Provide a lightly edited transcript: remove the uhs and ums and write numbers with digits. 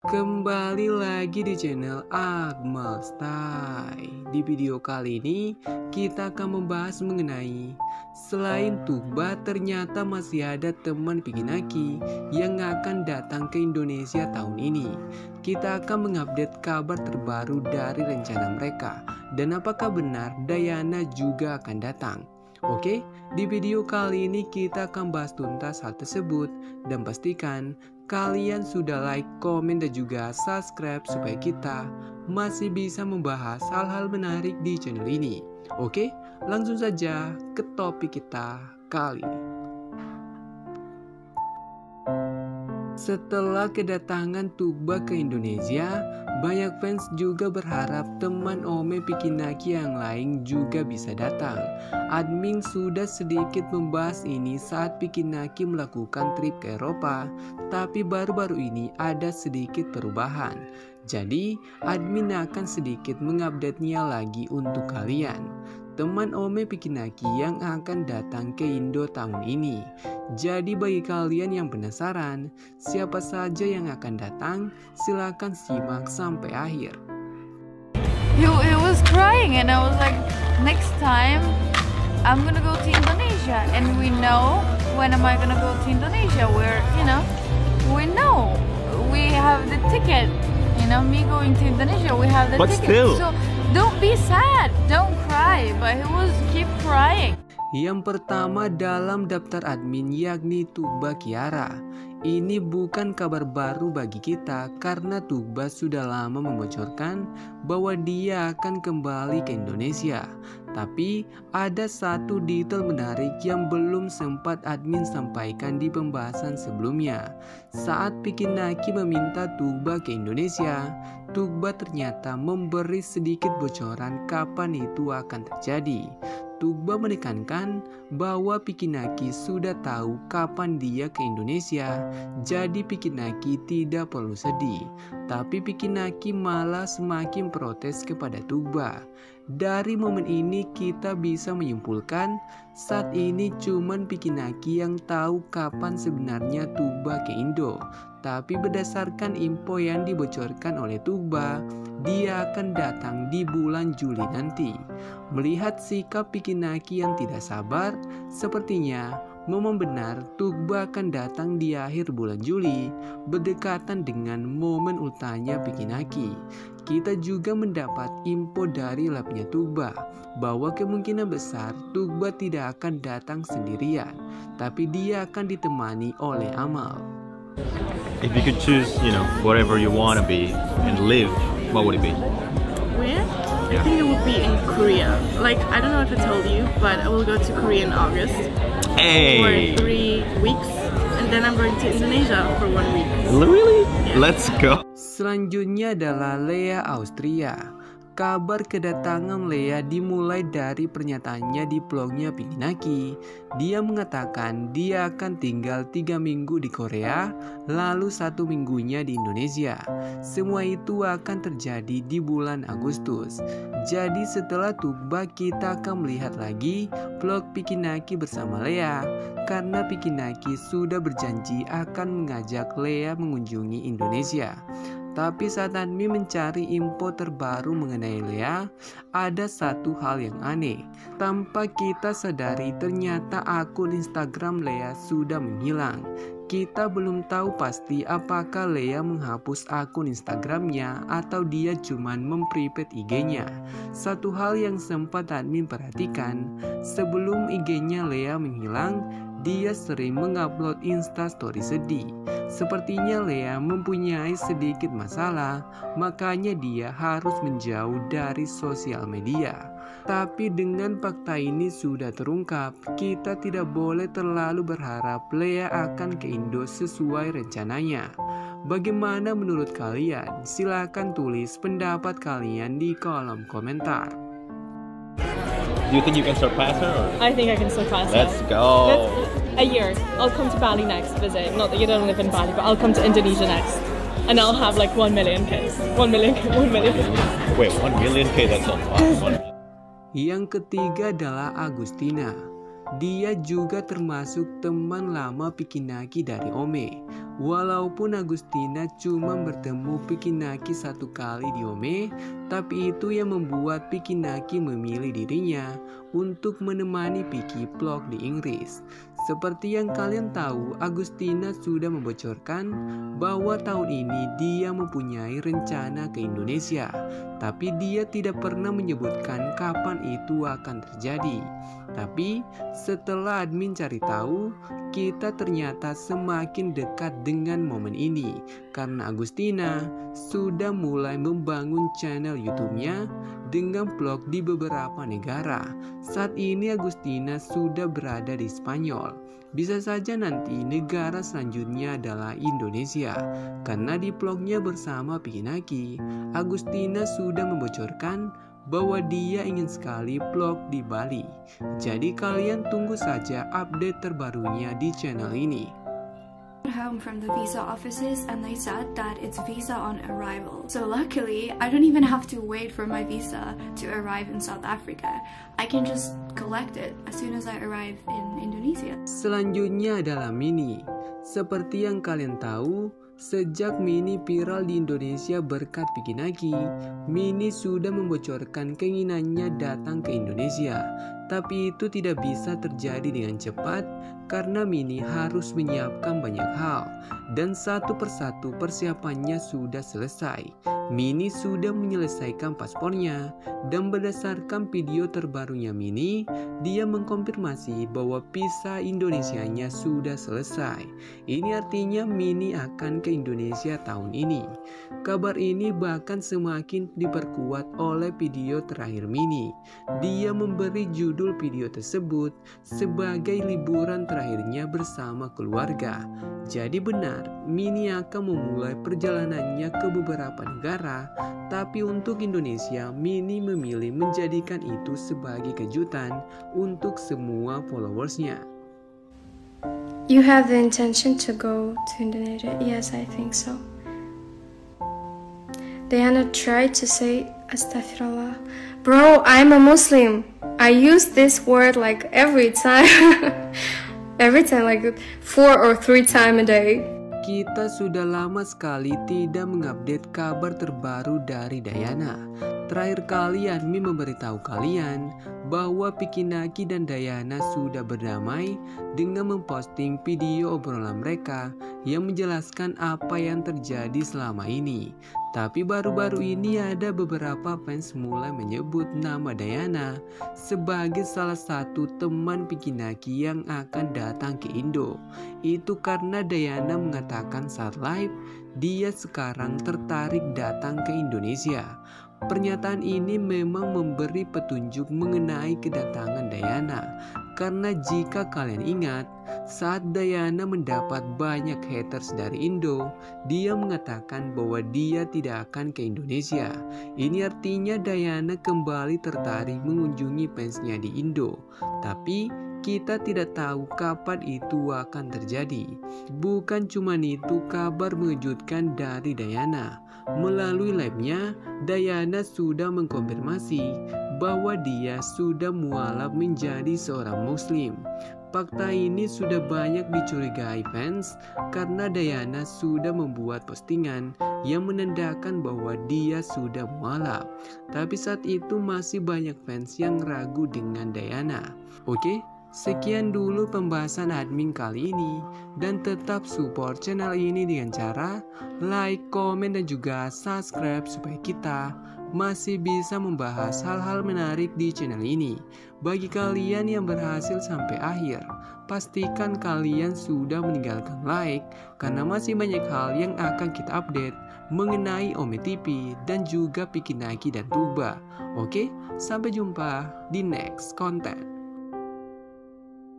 Kembali lagi di channel Akmal Style. Di video kali ini kita akan membahas mengenai selain Tuba, ternyata masih ada teman Pikinaki yang akan datang ke Indonesia tahun ini. Kita akan mengupdate kabar terbaru dari rencana mereka dan apakah benar Dayana juga akan datang. Oke, di video kali ini kita akan bahas tuntas hal tersebut dan pastikan kalian sudah like, komen, dan juga subscribe supaya kita masih bisa membahas hal-hal menarik di channel ini. Oke, langsung saja ke topik kita kali ini. Setelah kedatangan Tuba ke Indonesia, banyak fans juga berharap teman Ome Pikinaki yang lain juga bisa datang. Admin sudah sedikit membahas ini saat Pikinaki melakukan trip ke Eropa, tapi baru-baru ini ada sedikit perubahan. Jadi, admin akan sedikit mengupdate-nya lagi untuk kalian. Teman Ome Pikinaki yang akan datang ke Indo tahun ini. Jadi bagi kalian yang penasaran siapa saja yang akan datang, silakan simak sampai akhir. He was crying and I was like, next time I'm gonna go to Indonesia, and we know when am I gonna go to Indonesia, where we know we have the ticket, me going to Indonesia, we have the ticket. Still. So don't be sad, don't cry, but he was keep crying. Yang pertama dalam daftar admin yakni Tuba Kiara. Ini bukan kabar baru bagi kita karena Tuba sudah lama membocorkan bahwa dia akan kembali ke Indonesia. Tapi ada satu detail menarik yang belum sempat admin sampaikan di pembahasan sebelumnya. Saat Pikinaki meminta Tuba ke Indonesia, Tuba ternyata memberi sedikit bocoran kapan itu akan terjadi. Tuba menekankan bahwa Pikinaki sudah tahu kapan dia ke Indonesia, jadi Pikinaki tidak perlu sedih. Tapi Pikinaki malah semakin protes kepada Tuba. Dari momen ini kita bisa menyimpulkan saat ini cuman Pikinaki yang tahu kapan sebenarnya Tuba ke Indo. Tapi berdasarkan info yang dibocorkan oleh Tuba, dia akan datang di bulan Juli nanti. Melihat sikap Pikinaki yang tidak sabar, sepertinya momen benar Tuba akan datang di akhir bulan Juli, berdekatan dengan momen ultahnya Pikinaki. Kita juga mendapat info dari labnya Tuba bahwa kemungkinan besar Tuba tidak akan datang sendirian, tapi dia akan ditemani oleh Amal. If you could choose, whatever you want to be and live, what would it be? Where? I think it would be in Korea. Like, I don't know if I told you, but I will go to Korea in August Hey! for 3 weeks, and then I'm going to Indonesia for 1 week. Really? Yeah. Let's go! Selanjutnya adalah Lea Austria. Kabar kedatangan Lea dimulai dari pernyataannya di vlognya Pikinaki. Dia mengatakan dia akan tinggal 3 minggu di Korea, lalu 1 minggunya di Indonesia. Semua itu akan terjadi di bulan Agustus. Jadi setelah Tuba kita akan melihat lagi vlog Pikinaki bersama Lea, karena Pikinaki sudah berjanji akan mengajak Lea mengunjungi Indonesia. Tapi saat admin mencari info terbaru mengenai Lea, ada satu hal yang aneh. Tanpa kita sadari ternyata akun Instagram Lea sudah menghilang. Kita belum tahu pasti apakah Lea menghapus akun Instagramnya atau dia cuman memprivate IG-nya. Satu hal yang sempat admin perhatikan, sebelum IG-nya Lea menghilang, dia sering mengupload instastory sedih. Sepertinya Lea mempunyai sedikit masalah, makanya dia harus menjauh dari sosial media. Tapi dengan fakta ini sudah terungkap, kita tidak boleh terlalu berharap Lea akan ke Indo sesuai rencananya. Bagaimana menurut kalian? Silahkan tulis pendapat kalian di kolom komentar. Do you think you can surpass her? Or? I think I can surpass her. Let's go! A year. I'll come to Bali next visit. Not that you don't live in Bali, but I'll come to Indonesia next. And I'll have like 1 million kids. 1 million. Wait, 1 million K, that's a lot. Yang ketiga adalah Agustina. Dia juga termasuk teman lama Pikinaki dari Ome. Walaupun Agustina cuma bertemu Pikinaki satu kali di Ome, tapi itu yang membuat Pikinaki memilih dirinya untuk menemani Piki vlog di Inggris. Seperti yang kalian tahu, Agustina sudah membocorkan bahwa tahun ini dia mempunyai rencana ke Indonesia, tapi dia tidak pernah menyebutkan kapan itu akan terjadi. Tapi setelah admin cari tahu, kita ternyata semakin dekat dengan momen ini karena Agustina sudah mulai membangun channel YouTube-nya dengan vlog di beberapa negara. Saat ini Agustina sudah berada di Spanyol. Bisa saja nanti negara selanjutnya adalah Indonesia. Karena di vlognya bersama Pikinaki, Agustina sudah membocorkan bahwa dia ingin sekali vlog di Bali. Jadi kalian tunggu saja update terbarunya di channel ini. Home from the visa offices and they said that it's visa on arrival. So luckily, I don't even have to wait for my visa to arrive in South Africa. I can just collect it as soon as I arrive in Indonesia. Selanjutnya adalah Mini. Seperti yang kalian tahu, sejak Mini viral di Indonesia berkat Pikinaki, Mini sudah membocorkan keinginannya datang ke Indonesia. Tapi itu tidak bisa terjadi dengan cepat karena Mini harus menyiapkan banyak hal dan satu persatu persiapannya sudah selesai. Mini sudah menyelesaikan paspornya dan berdasarkan video terbarunya Mini, dia mengkonfirmasi bahwa visa Indonesianya sudah selesai. Ini artinya Mini akan ke Indonesia tahun ini. Kabar ini bahkan semakin diperkuat oleh video terakhir Mini. Dia memberi judul video tersebut sebagai liburan terakhirnya bersama keluarga. Jadi benar, Mini akan memulai perjalanannya ke beberapa negara, tapi untuk Indonesia, Mini memilih menjadikan itu sebagai kejutan untuk semua followersnya. You have the intention to go to Indonesia? Yes, I think so. Diana tried to say Astaghfirullah. Bro, I'm a Muslim. I use this word like every time. Every time, like 4 or 3 times a day. Kita sudah lama sekali tidak mengupdate kabar terbaru dari Diana. Terakhir kali admin memberitahu kalian bahwa Pikinaki dan Diana sudah berdamai dengan memposting video obrolan mereka yang menjelaskan apa yang terjadi selama ini. Tapi baru-baru ini ada beberapa fans mulai menyebut nama Diana sebagai salah satu teman Pikinaki yang akan datang ke Indo. Itu karena Diana mengatakan saat live dia sekarang tertarik datang ke Indonesia. Pernyataan ini memang memberi petunjuk mengenai kedatangan Diana. Karena jika kalian ingat, saat Diana mendapat banyak haters dari Indo, dia mengatakan bahwa dia tidak akan ke Indonesia. Ini artinya Diana kembali tertarik mengunjungi fansnya di Indo. Tapi kita tidak tahu kapan itu akan terjadi. Bukan cuma itu kabar mengejutkan dari Diana. Melalui live-nya, Diana sudah mengkonfirmasi bahwa dia sudah mualaf menjadi seorang muslim. Fakta ini sudah banyak dicurigai fans karena Diana sudah membuat postingan yang menandakan bahwa dia sudah mualaf. Tapi saat itu masih banyak fans yang ragu dengan Diana. Oke? Sekian dulu pembahasan admin kali ini, dan tetap support channel ini dengan cara like, komen, dan juga subscribe supaya kita masih bisa membahas hal-hal menarik di channel ini. Bagi kalian yang berhasil sampai akhir, pastikan kalian sudah meninggalkan like karena masih banyak hal yang akan kita update mengenai Ome TV dan juga Pikinaki dan Tuba. Oke, sampai jumpa di next content.